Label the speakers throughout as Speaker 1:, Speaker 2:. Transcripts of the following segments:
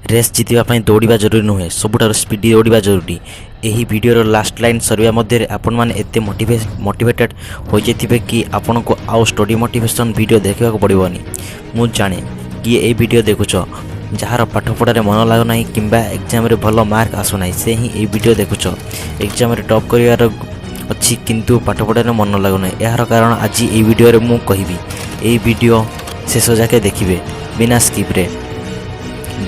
Speaker 1: Race जितवाई दौड़ा जरूरी नुहे सबुठार स्पीड दौड़ा जरूरी। यही वीडियोर लास्ट लाइन सरवा मध्य आपण मैंने एत मोटिवेटेड हो जाइए कि आपण को आउ स्टडी मोटिवेशन वीडियो देखा पड़ोनी। मु जाने कि ये वीडियो देखुच जार पाठपढ़ार मन लगुना कि एग्जाम भल मार्क आसुना से ही ये वीडियो देखुच एग्जाम टॉप कर अच्छी किंतु पाठपढ़ार मन लगुना। यार कारण आज ये वीडियो मु कहबी ये वीडियो शेष जाके देखिए बिना स्किप्रे।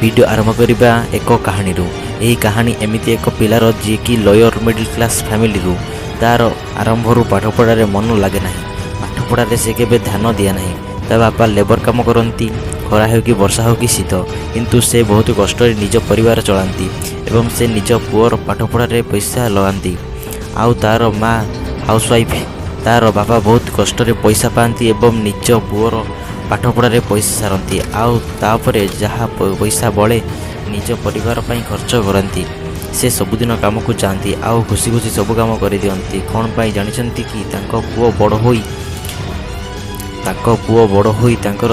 Speaker 1: वीडियो आरंभ करवा एक कहानी यही कहानी एमती एक पिलार जी कि लोअर मिडिल क्लास फैमिली तार आरंभ पाठपढ़ार मन लगे ना। पाठपढ़ार से केबे ध्यान दिया ना। ता बापा लेबर काम करती खरा हो कि वर्षा हो कि शीत किंतु से बहुत कष्ट निज परिवार चलाती एवं से निज पुअर पाठपढ़ार पैसा लगाती। आउ तार माँ हाउसवाइफ तार बापा बहुत कष्ट पैसा पाती एवं निज पुअर पाठपढ़ार पैसा सारती। आउ तापरे जहाँ पैसा बड़े निज परिवार पर खर्च करती। से सबुदिन काम को जाती आउ खुशी खुशी सब काम कर दिखती। कौन पाई जानते कि पुओ बड़ हो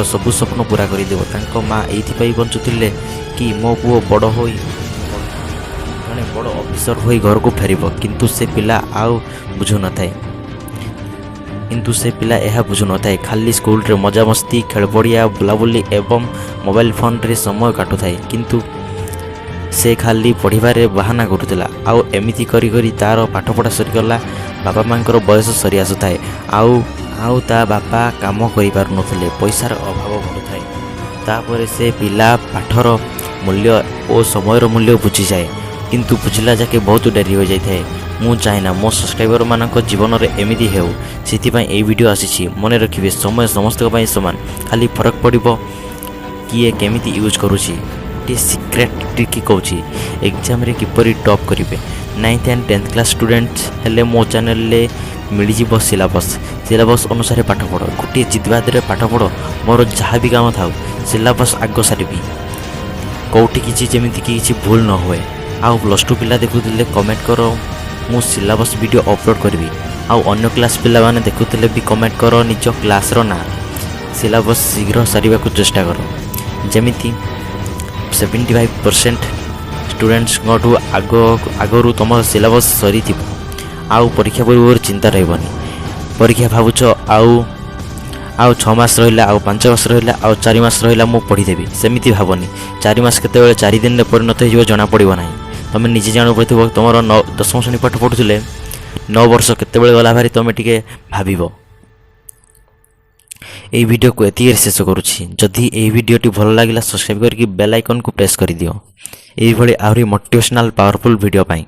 Speaker 1: सबु स्वप्न पूरा कर माँ ये बंचुले कि मो पुओ बड़ हो जड़े बड़ ऑफिसर हो घर को फेर किंतु से पिला आउ बुझु न थाए। किंतु से पिला यह बुझु न थाए खाली स्कूल रे मजा मस्ती खेल पड़िया बुलाबुली एवं मोबाइल फोन रे समय काटु थाए किंतु से खाली पढ़ार बाहाना करुला। आउ एमिति करी करी तार पाठपढ़ा सरीगला। बापा माँ बयस सरी आसुए आउ ता बापा काम करि पारु नथिले पैसार अभाव बढ़ुए। तापर से पिला पाठर मूल्य और समयर मूल्य बुझी जाए किंतु बुझला जाके बहुत डेरी हो जाए। मु चाहेना मो सब्सक्राइबर मानक जीवन में एमती हो से वीडियो आसी मन रखिए समय समस्त सामान खाली फरक पड़ो किए केमिति यूज करुँची गोटे सिक्रेट ट्रिक कौच एग्जाम रे किपरि टॉप करेंगे। 9th and 10th class students हेले मो चैनल ले मिल सिलेबस अनुसार पाठ पढ़ गोटे जिदबाद पाठ पढ़ मोर जहाँ भी काम था सिलेबस आग सारि कौटी किसी जमीती किसी भूल न हुए। आउ +2 पिला देखुले कमेंट करो मु सिलेबस वीडियो अपलोड करी। आउ अन्य क्लास पिला माने देखुले भी कमेंट करो निज क्लास रो ना सिलेबस शीघ्र सारिबा को चेष्टा करो। जमीती 75% स्टूडेंट्स आगरू तुम सिलेबस सरी थी। आउ परीक्षा पूर्व चिंता रही परीक्षा भावुच आउ 6 मास रहा आउ 5 मास रहा आउ 4 मास रहा मु पढ़ीदेवी सेमती भावनी 4 मास केते 4 दिन में परिणत हो जना पड़ो ना। तुम निजे जान पड़ो तुम 10वीं श्रेणी पाठ पढ़ुले 9 वर्ष केते गला भारी तुम टे भाव। ये वीडियो को एति शेष करुँची। जदि ये वीडियोटी भल लगे सब्सक्राइब करके बेल आइकन को प्रेस कर दियो। यही आहरी मोटिवेशनल पावरफुल वीडियो पाई।